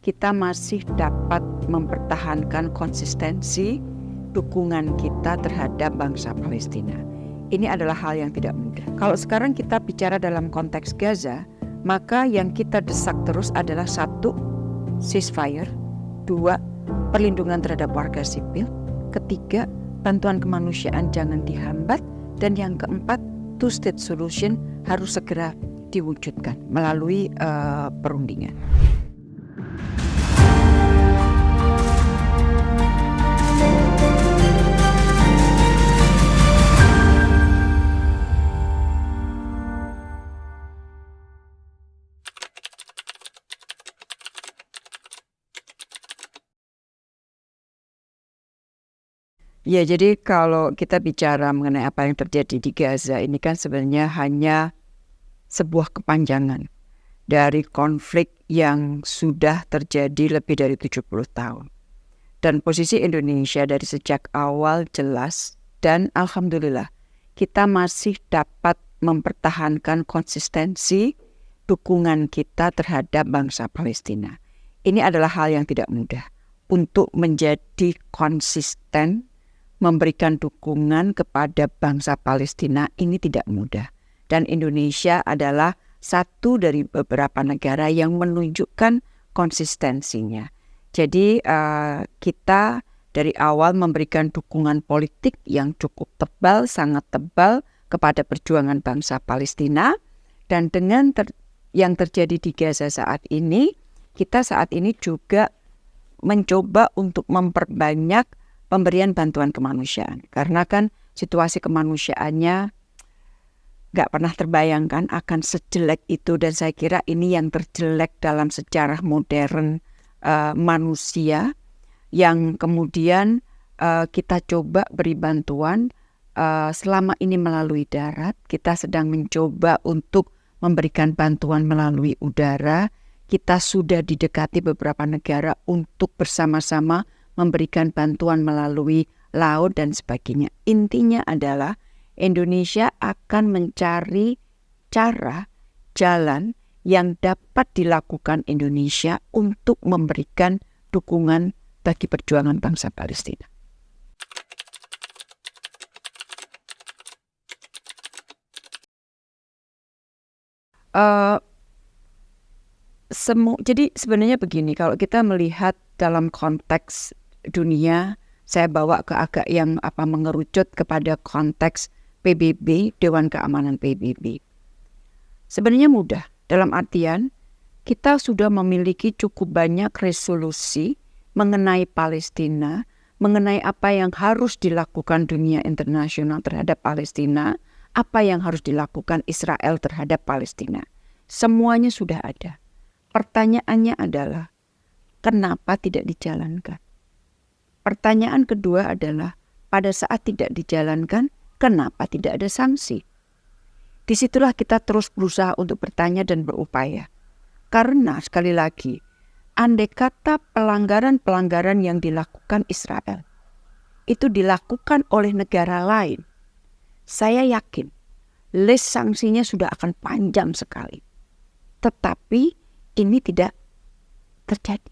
kita masih dapat mempertahankan konsistensi dukungan kita terhadap bangsa Palestina. Ini adalah hal yang tidak mudah. Kalau sekarang kita bicara dalam konteks Gaza, maka yang kita desak terus adalah 1, ceasefire, 2, perlindungan terhadap warga sipil, 3, bantuan kemanusiaan jangan dihambat, dan yang keempat, two-state solution harus segera diwujudkan melalui perundingan. Ya, jadi kalau kita bicara mengenai apa yang terjadi di Gaza, ini kan sebenarnya hanya sebuah kepanjangan dari konflik yang sudah terjadi lebih dari 70 tahun. Dan posisi Indonesia dari sejak awal jelas, dan alhamdulillah kita masih dapat mempertahankan konsistensi dukungan kita terhadap bangsa Palestina. Ini adalah hal yang tidak mudah. Untuk menjadi konsisten memberikan dukungan kepada bangsa Palestina ini tidak mudah. Dan Indonesia adalah satu dari beberapa negara yang menunjukkan konsistensinya. Jadi kita dari awal memberikan dukungan politik yang cukup tebal, sangat tebal kepada perjuangan bangsa Palestina. Dan dengan yang terjadi di Gaza saat ini, kita saat ini juga mencoba untuk memperbanyak pemberian bantuan kemanusiaan. Karena kan situasi kemanusiaannya gak pernah terbayangkan akan sejelek itu. Dan saya kira ini yang terjelek dalam sejarah modern manusia. Yang kemudian kita coba beri bantuan selama ini melalui darat. Kita sedang mencoba untuk memberikan bantuan melalui udara. Kita sudah didekati beberapa negara untuk bersama-sama memberikan bantuan melalui laut dan sebagainya. Intinya adalah Indonesia akan mencari cara, jalan yang dapat dilakukan Indonesia untuk memberikan dukungan bagi perjuangan bangsa Palestina. Jadi sebenarnya begini, kalau kita melihat dalam konteks dunia, saya bawa ke agak yang mengerucut kepada konteks PBB, Dewan Keamanan PBB. Sebenarnya mudah, dalam artian kita sudah memiliki cukup banyak resolusi mengenai Palestina, mengenai apa yang harus dilakukan dunia internasional terhadap Palestina, apa yang harus dilakukan Israel terhadap Palestina. Semuanya sudah ada. Pertanyaannya adalah, kenapa tidak dijalankan? Pertanyaan kedua adalah, pada saat tidak dijalankan, kenapa tidak ada sanksi? Disitulah kita terus berusaha untuk bertanya dan berupaya. Karena sekali lagi, andai kata pelanggaran-pelanggaran yang dilakukan Israel itu dilakukan oleh negara lain, saya yakin list sanksinya sudah akan panjang sekali. Tetapi ini tidak terjadi.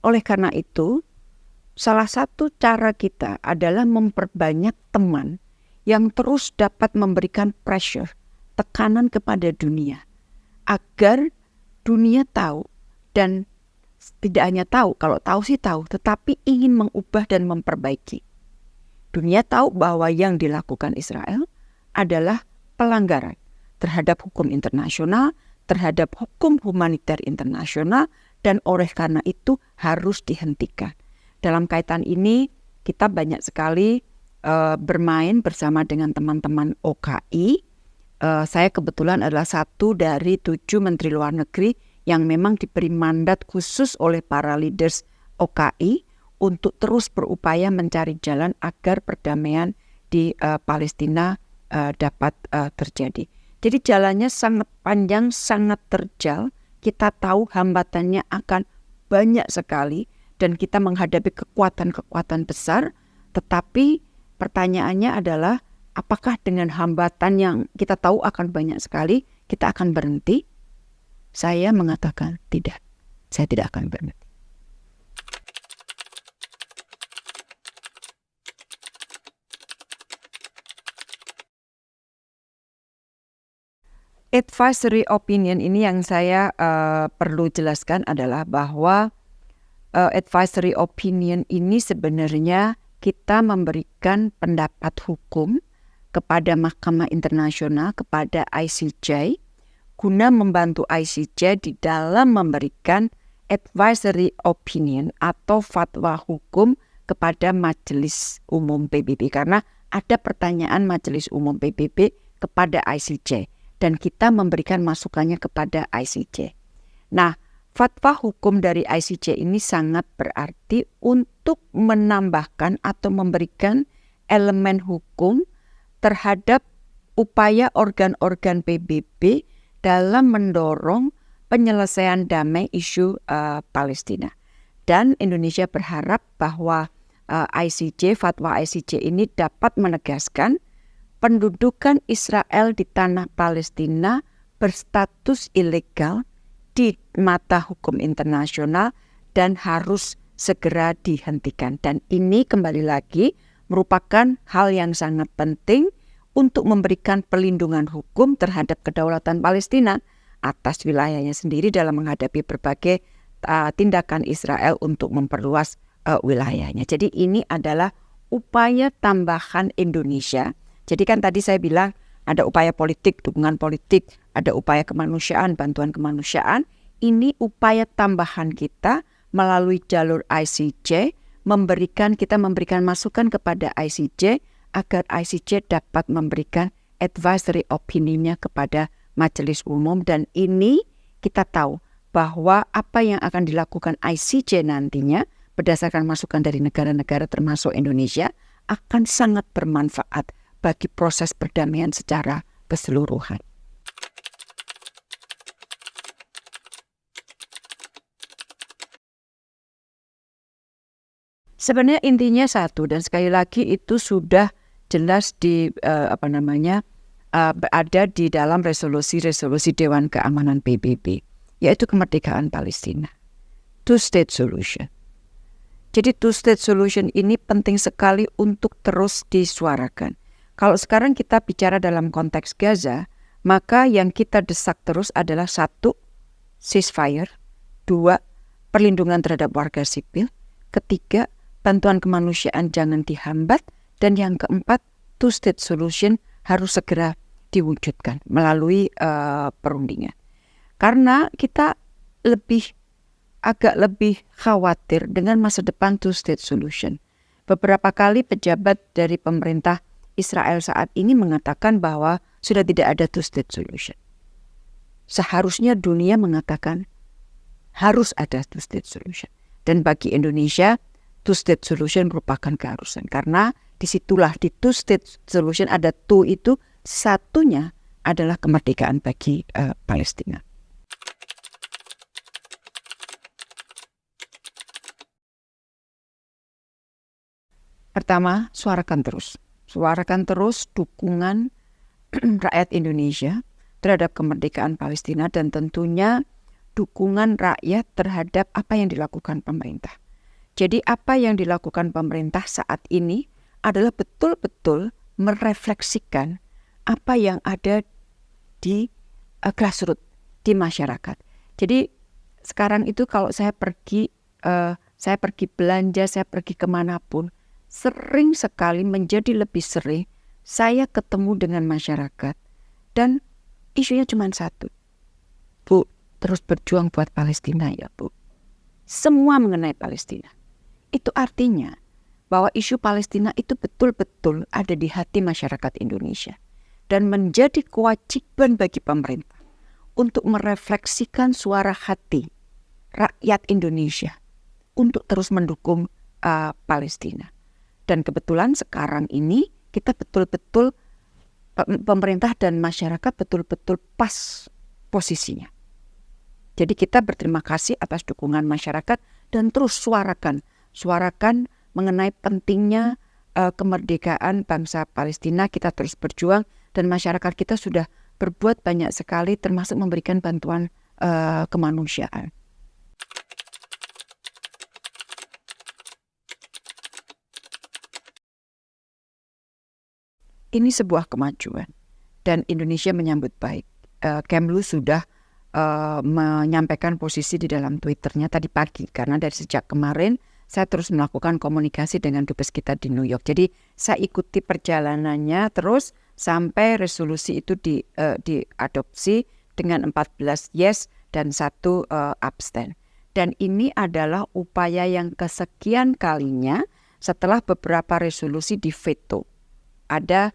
Oleh karena itu, salah satu cara kita adalah memperbanyak teman yang terus dapat memberikan pressure, tekanan kepada dunia, agar dunia tahu, dan tidak hanya tahu, kalau tahu sih tahu, tetapi ingin mengubah dan memperbaiki. Dunia tahu bahwa yang dilakukan Israel adalah pelanggaran terhadap hukum internasional, terhadap hukum humaniter internasional, dan oleh karena itu harus dihentikan. Dalam kaitan ini, kita banyak sekali bermain bersama dengan teman-teman OKI. Saya kebetulan adalah satu dari 7 Menteri Luar Negeri yang memang diberi mandat khusus oleh para leaders OKI untuk terus berupaya mencari jalan agar perdamaian di Palestina dapat terjadi. Jadi jalannya sangat panjang, sangat terjal. Kita tahu hambatannya akan banyak sekali. Dan kita menghadapi kekuatan-kekuatan besar, tetapi pertanyaannya adalah apakah dengan hambatan yang kita tahu akan banyak sekali, kita akan berhenti? Saya mengatakan tidak, saya tidak akan berhenti. Advisory opinion ini yang saya perlu jelaskan adalah bahwa advisory opinion ini sebenarnya kita memberikan pendapat hukum kepada Mahkamah Internasional, kepada ICJ, guna membantu ICJ di dalam memberikan advisory opinion atau fatwa hukum kepada Majelis Umum PBB. Karena ada pertanyaan Majelis Umum PBB kepada ICJ dan kita memberikan masukannya kepada ICJ. Nah, fatwa hukum dari ICJ ini sangat berarti untuk menambahkan atau memberikan elemen hukum terhadap upaya organ-organ PBB dalam mendorong penyelesaian damai isu Palestina. Dan Indonesia berharap bahwa fatwa ICJ ini dapat menegaskan pendudukan Israel di tanah Palestina berstatus ilegal di mata hukum internasional dan harus segera dihentikan. Dan ini kembali lagi merupakan hal yang sangat penting untuk memberikan perlindungan hukum terhadap kedaulatan Palestina atas wilayahnya sendiri dalam menghadapi berbagai tindakan Israel untuk memperluas wilayahnya. Jadi ini adalah upaya tambahan Indonesia. Jadi kan tadi saya bilang ada upaya politik, dukungan politik, ada upaya kemanusiaan, bantuan kemanusiaan. Ini upaya tambahan kita melalui jalur ICJ, kita memberikan masukan kepada ICJ agar ICJ dapat memberikan advisory opinion-nya kepada Majelis Umum. Dan ini kita tahu bahwa apa yang akan dilakukan ICJ nantinya berdasarkan masukan dari negara-negara termasuk Indonesia akan sangat bermanfaat bagi proses perdamaian secara keseluruhan. Sebenarnya intinya satu, dan sekali lagi itu sudah jelas berada di dalam resolusi Dewan Keamanan PBB, yaitu kemerdekaan Palestina. Two-state solution. Jadi two-state solution ini penting sekali untuk terus disuarakan. Kalau sekarang kita bicara dalam konteks Gaza, maka yang kita desak terus adalah 1, ceasefire, 2, perlindungan terhadap warga sipil, 3, bantuan kemanusiaan jangan dihambat, dan yang keempat, two-state solution harus segera diwujudkan melalui perundingan. Karena kita agak lebih khawatir dengan masa depan two-state solution. Beberapa kali pejabat dari pemerintah Israel saat ini mengatakan bahwa sudah tidak ada two-state solution. Seharusnya dunia mengatakan harus ada two-state solution. Dan bagi Indonesia, two-state solution merupakan keharusan. Karena disitulah di two-state solution ada two itu, satunya adalah kemerdekaan bagi Palestina. Pertama, suarakan terus dukungan rakyat Indonesia terhadap kemerdekaan Palestina dan tentunya dukungan rakyat terhadap apa yang dilakukan pemerintah. Jadi apa yang dilakukan pemerintah saat ini adalah betul-betul merefleksikan apa yang ada di grassroots, di masyarakat. Jadi sekarang itu kalau saya pergi belanja, saya pergi kemanapun, sering sekali menjadi lebih sering saya ketemu dengan masyarakat dan isunya cuma satu. Bu, terus berjuang buat Palestina ya Bu. Semua mengenai Palestina. Itu artinya bahwa isu Palestina itu betul-betul ada di hati masyarakat Indonesia. Dan menjadi kewajiban bagi pemerintah untuk merefleksikan suara hati rakyat Indonesia untuk terus mendukung Palestina. Dan kebetulan sekarang ini kita betul-betul pemerintah dan masyarakat betul-betul pas posisinya. Jadi kita berterima kasih atas dukungan masyarakat dan terus suarakan mengenai pentingnya kemerdekaan bangsa Palestina. Kita terus berjuang dan masyarakat kita sudah berbuat banyak sekali termasuk memberikan bantuan kemanusiaan. Ini sebuah kemajuan dan Indonesia menyambut baik. Kemlu sudah menyampaikan posisi di dalam Twitternya tadi pagi, karena dari sejak kemarin saya terus melakukan komunikasi dengan dubes kita di New York. Jadi saya ikuti perjalanannya terus sampai resolusi itu diadopsi dengan 14 yes dan 1 abstain. Dan ini adalah upaya yang kesekian kalinya setelah beberapa resolusi diveto. Ada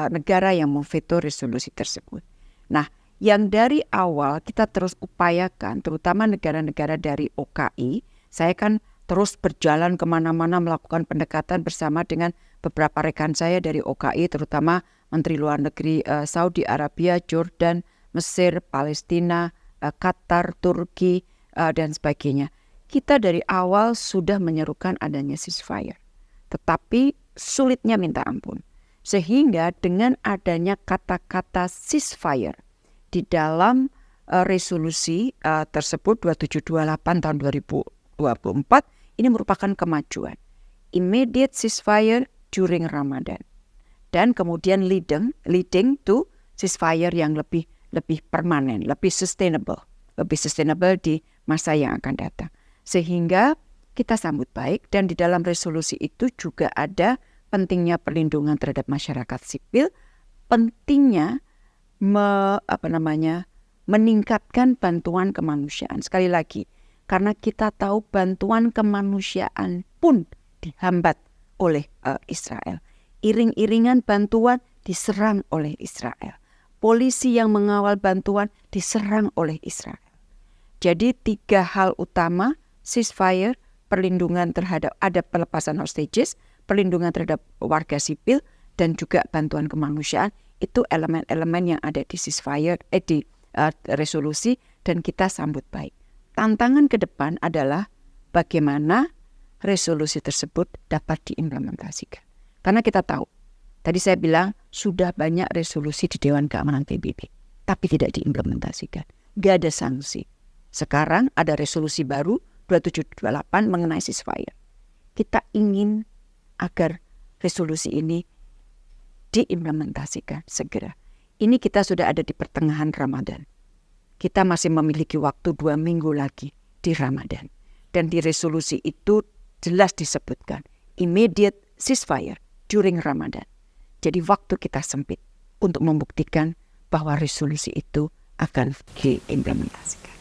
negara yang memveto resolusi tersebut. Nah, yang dari awal kita terus upayakan, terutama negara-negara dari OKI, saya kan terus berjalan kemana-mana melakukan pendekatan bersama dengan beberapa rekan saya dari OKI, terutama Menteri Luar Negeri Saudi Arabia, Jordan, Mesir, Palestina, Qatar, Turki, dan sebagainya. Kita dari awal sudah menyerukan adanya ceasefire, tetapi sulitnya minta ampun. Sehingga dengan adanya kata-kata ceasefire di dalam resolusi tersebut 2728 tahun 2024 ini merupakan kemajuan. Immediate ceasefire during Ramadan. Dan kemudian leading to ceasefire yang lebih permanen, lebih sustainable di masa yang akan datang. Sehingga kita sambut baik, dan di dalam resolusi itu juga ada pentingnya perlindungan terhadap masyarakat sipil, pentingnya meningkatkan bantuan kemanusiaan. Sekali lagi, karena kita tahu bantuan kemanusiaan pun dihambat oleh Israel. Iring-iringan bantuan diserang oleh Israel. Polisi yang mengawal bantuan diserang oleh Israel. Jadi 3 hal utama, ceasefire, perlindungan terhadap ada pelepasan hostages, perlindungan terhadap warga sipil, dan juga bantuan kemanusiaan. Itu elemen-elemen yang ada di ceasefire, di resolusi, dan kita sambut baik. Tantangan ke depan adalah bagaimana resolusi tersebut dapat diimplementasikan. Karena kita tahu, tadi saya bilang sudah banyak resolusi di Dewan Keamanan PBB, tapi tidak diimplementasikan. Gak ada sanksi. Sekarang ada resolusi baru 2728 mengenai ceasefire. Kita ingin agar resolusi ini diimplementasikan segera. Ini kita sudah ada di pertengahan Ramadan. Kita masih memiliki waktu 2 minggu lagi di Ramadan. Dan di resolusi itu jelas disebutkan immediate ceasefire during Ramadan. Jadi waktu kita sempit untuk membuktikan bahwa resolusi itu akan diimplementasikan.